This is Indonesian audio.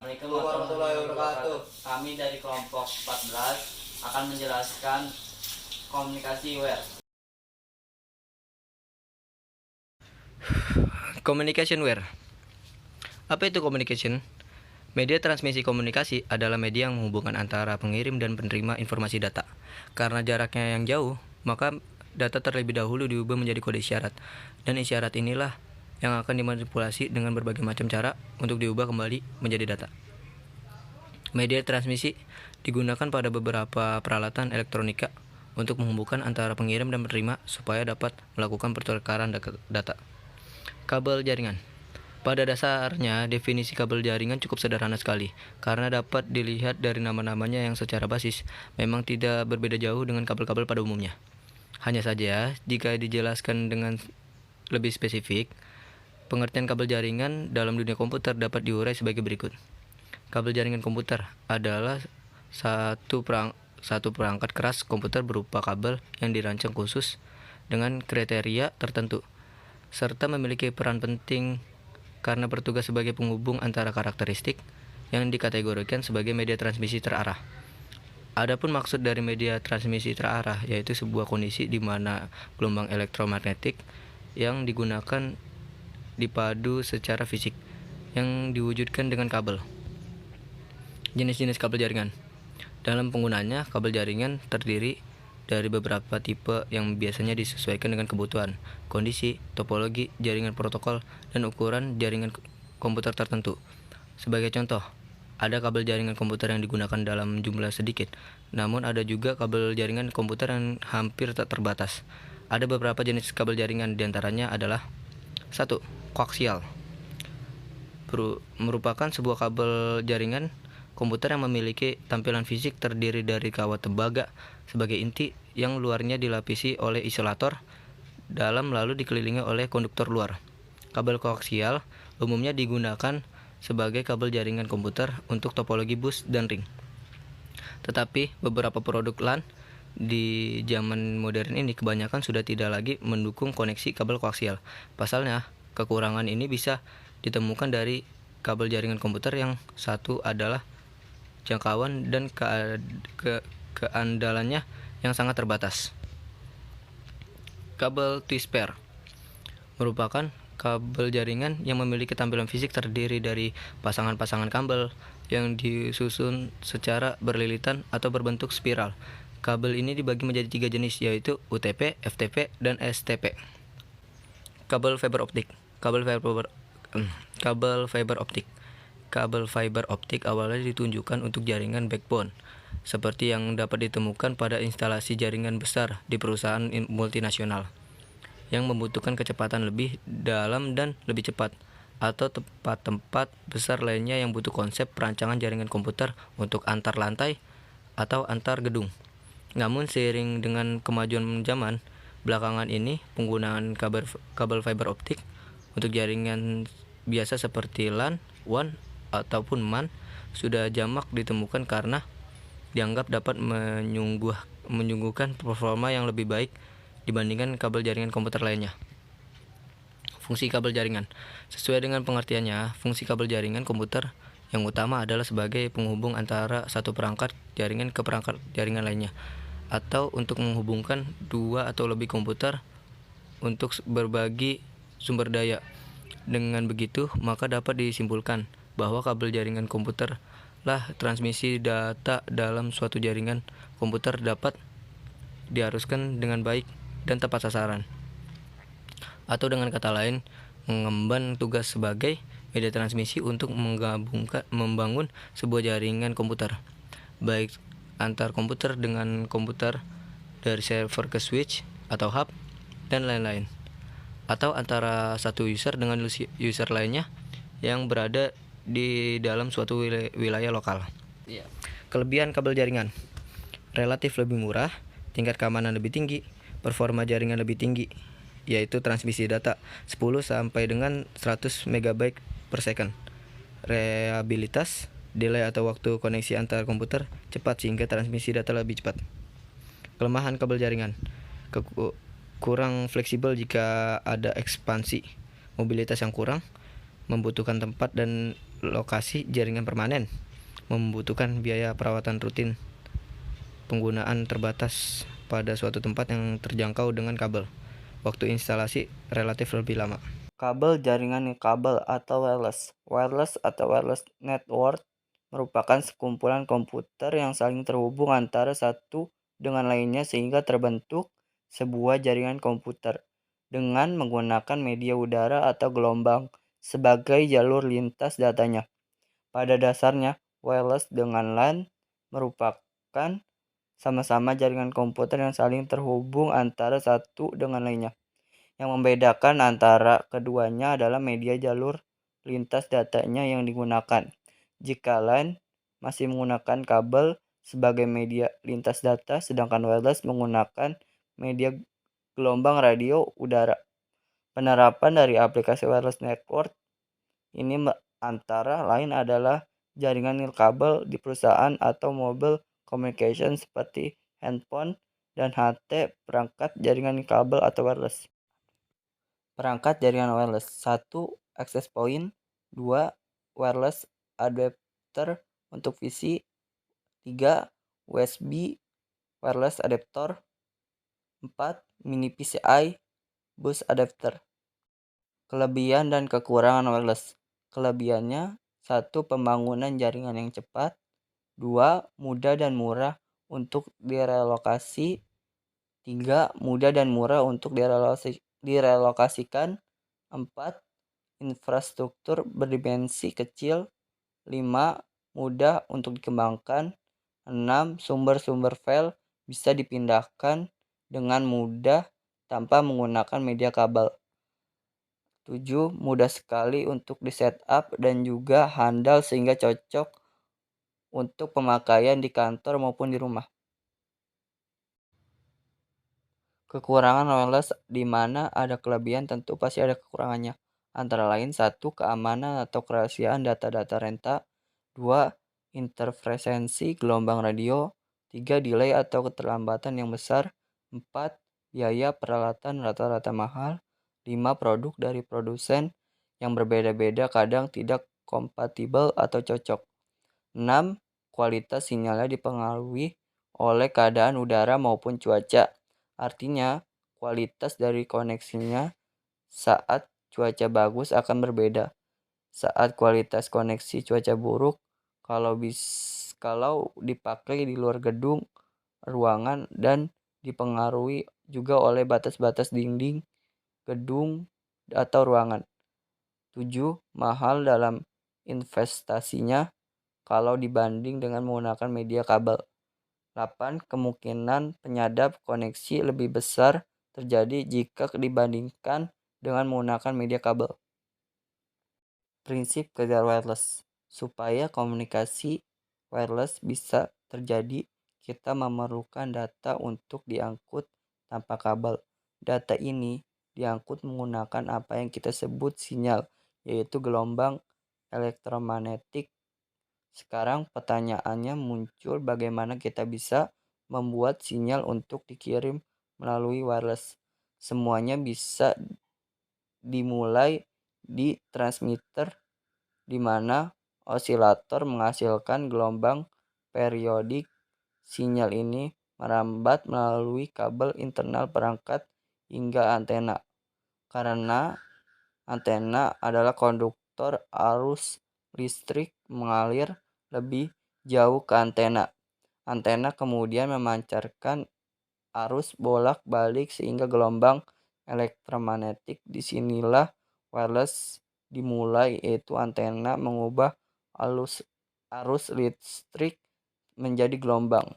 Assalamualaikum warahmatullahi wabarakatuh. Kami dari kelompok 14 akan menjelaskan komunikasi ware. Communication ware. Apa itu communication? Media transmisi komunikasi adalah media yang menghubungkan antara pengirim dan penerima informasi data. Karena jaraknya yang jauh, maka data terlebih dahulu diubah menjadi kode isyarat. Dan isyarat inilah yang akan dimanipulasi dengan berbagai macam cara untuk diubah kembali menjadi data. Media transmisi digunakan pada beberapa peralatan elektronika untuk menghubungkan antara pengirim dan penerima supaya dapat melakukan pertukaran data. Kabel jaringan. Pada dasarnya, definisi kabel jaringan cukup sederhana sekali, karena dapat dilihat dari nama-namanya yang secara basis memang tidak berbeda jauh dengan kabel-kabel pada umumnya. Hanya saja, jika dijelaskan dengan lebih spesifik, pengertian kabel jaringan dalam dunia komputer dapat diurai sebagai berikut. Kabel jaringan komputer adalah satu perangkat keras komputer berupa kabel yang dirancang khusus dengan kriteria tertentu, serta memiliki peran penting karena bertugas sebagai penghubung antara karakteristik yang dikategorikan sebagai media transmisi terarah. Adapun maksud dari media transmisi terarah yaitu sebuah kondisi di mana gelombang elektromagnetik yang digunakan dipadu secara fisik yang diwujudkan dengan kabel. Jenis-jenis kabel jaringan. Dalam penggunaannya, kabel jaringan terdiri dari beberapa tipe yang biasanya disesuaikan dengan kebutuhan, kondisi, topologi, jaringan protokol, dan ukuran jaringan komputer tertentu. Sebagai contoh, ada kabel jaringan komputer yang digunakan dalam jumlah sedikit, namun ada juga kabel jaringan komputer yang hampir tak terbatas. Ada beberapa jenis kabel jaringan, diantaranya adalah 1. Koaksial merupakan sebuah kabel jaringan komputer yang memiliki tampilan fisik terdiri dari kawat tembaga sebagai inti yang luarnya dilapisi oleh isolator dalam lalu dikelilingi oleh konduktor luar. Kabel koaksial umumnya digunakan sebagai kabel jaringan komputer untuk topologi bus dan ring. Tetapi beberapa produk LAN di zaman modern ini kebanyakan sudah tidak lagi mendukung koneksi kabel koaksial. Pasalnya, kekurangan ini bisa ditemukan dari kabel jaringan komputer yang satu adalah jangkauan dan keandalannya yang sangat terbatas. Kabel T-Spare merupakan kabel jaringan yang memiliki tampilan fisik terdiri dari pasangan-pasangan kabel yang disusun secara berlilitan atau berbentuk spiral. Kabel ini dibagi menjadi 3 jenis, yaitu UTP, FTP, dan STP. Kabel fiber optik. Kabel fiber optik awalnya ditunjukkan untuk jaringan backbone, seperti yang dapat ditemukan pada instalasi jaringan besar di perusahaan multinasional, yang membutuhkan kecepatan lebih dalam dan lebih cepat, atau tempat-tempat besar lainnya yang butuh konsep perancangan jaringan komputer untuk antar lantai atau antar gedung. Namun seiring dengan kemajuan zaman, belakangan ini penggunaan kabel fiber optik untuk jaringan biasa seperti LAN, WAN, ataupun MAN sudah jamak ditemukan karena dianggap dapat menyuguhkan performa yang lebih baik dibandingkan kabel jaringan komputer lainnya. Fungsi kabel jaringan. Sesuai dengan pengertiannya, fungsi kabel jaringan komputer yang utama adalah sebagai penghubung antara satu perangkat jaringan ke perangkat jaringan lainnya, atau untuk menghubungkan dua atau lebih komputer untuk berbagi sumber daya. Dengan begitu, maka dapat disimpulkan bahwa kabel jaringan komputer lah transmisi data dalam suatu jaringan komputer dapat diaruskan dengan baik dan tepat sasaran. Atau dengan kata lain, mengemban tugas sebagai media transmisi untuk membangun sebuah jaringan komputer, baik antar komputer dengan komputer, dari server ke switch atau hub, dan lain-lain, atau antara satu user dengan user lainnya yang berada di dalam suatu wilayah lokal. Kelebihan kabel jaringan: relatif lebih murah, tingkat keamanan lebih tinggi, performa jaringan lebih tinggi, yaitu transmisi data 10 sampai dengan 100 MB per second. Reliabilitas, delay atau waktu koneksi antar komputer cepat sehingga transmisi data lebih cepat. Kelemahan kabel jaringan: kurang fleksibel jika ada ekspansi, mobilitas yang kurang, membutuhkan tempat dan lokasi jaringan permanen, membutuhkan biaya perawatan rutin, penggunaan terbatas pada suatu tempat yang terjangkau dengan kabel. Waktu instalasi relatif lebih lama. Kabel jaringan kabel atau wireless. Wireless atau wireless network merupakan sekumpulan komputer yang saling terhubung antara satu dengan lainnya sehingga terbentuk sebuah jaringan komputer dengan menggunakan media udara atau gelombang sebagai jalur lintas datanya. Pada dasarnya, wireless dengan LAN merupakan sama-sama jaringan komputer yang saling terhubung antara satu dengan lainnya. Yang membedakan antara keduanya adalah media jalur lintas datanya yang digunakan. Jika LAN masih menggunakan kabel sebagai media lintas data, sedangkan wireless menggunakan media gelombang radio udara. Penerapan dari aplikasi wireless network ini antara lain adalah jaringan nirkabel di perusahaan atau mobile communication seperti handphone dan HT, perangkat jaringan nirkabel atau wireless. Perangkat jaringan wireless. 1. Access point. 2. Wireless adapter untuk PC. 3. USB wireless adapter. 4. Mini PCI bus adapter. Kelebihan dan kekurangan wireless. Kelebihannya: 1. Pembangunan jaringan yang cepat. 2. Mudah dan murah untuk direlokasi. 3. Mudah dan murah untuk direlokasikan. 4. Infrastruktur berdimensi kecil. 5. Mudah untuk dikembangkan. 6. Sumber-sumber file bisa dipindahkan dengan mudah tanpa menggunakan media kabel. 7. Mudah sekali untuk di-setup dan juga handal sehingga cocok untuk pemakaian di kantor maupun di rumah. Kekurangan wireless. Di mana ada kelebihan tentu pasti ada kekurangannya. Antara lain: 1. Keamanan atau kerahasiaan data-data renta. 2. Interferensi gelombang radio. 3. Delay atau keterlambatan yang besar. 4. Biaya peralatan rata-rata mahal. 5. Produk dari produsen yang berbeda-beda kadang tidak kompatibel atau cocok. 6. Kualitas sinyalnya dipengaruhi oleh keadaan udara maupun cuaca. Artinya, kualitas dari koneksinya saat cuaca bagus akan berbeda. Saat kualitas koneksi cuaca buruk, kalau dipakai di luar gedung, ruangan, dan dipengaruhi juga oleh batas-batas dinding gedung atau ruangan. 7. Mahal dalam investasinya kalau dibanding dengan menggunakan media kabel. 8. Kemungkinan penyadap koneksi lebih besar terjadi jika dibandingkan dengan menggunakan media kabel. Prinsip kerja wireless. Supaya komunikasi wireless bisa terjadi, kita memerlukan data untuk diangkut tanpa kabel. Data ini diangkut menggunakan apa yang kita sebut sinyal, yaitu gelombang elektromagnetik. Sekarang pertanyaannya muncul, bagaimana kita bisa membuat sinyal untuk dikirim melalui wireless? Semuanya bisa dimulai di transmitter, di mana osilator menghasilkan gelombang periodik. Sinyal ini merambat melalui kabel internal perangkat hingga antena. Karena antena adalah konduktor, arus listrik mengalir lebih jauh ke antena. Antena kemudian memancarkan arus bolak-balik sehingga gelombang elektromagnetik. Disinilah wireless dimulai, yaitu antena mengubah arus listrik menjadi gelombang.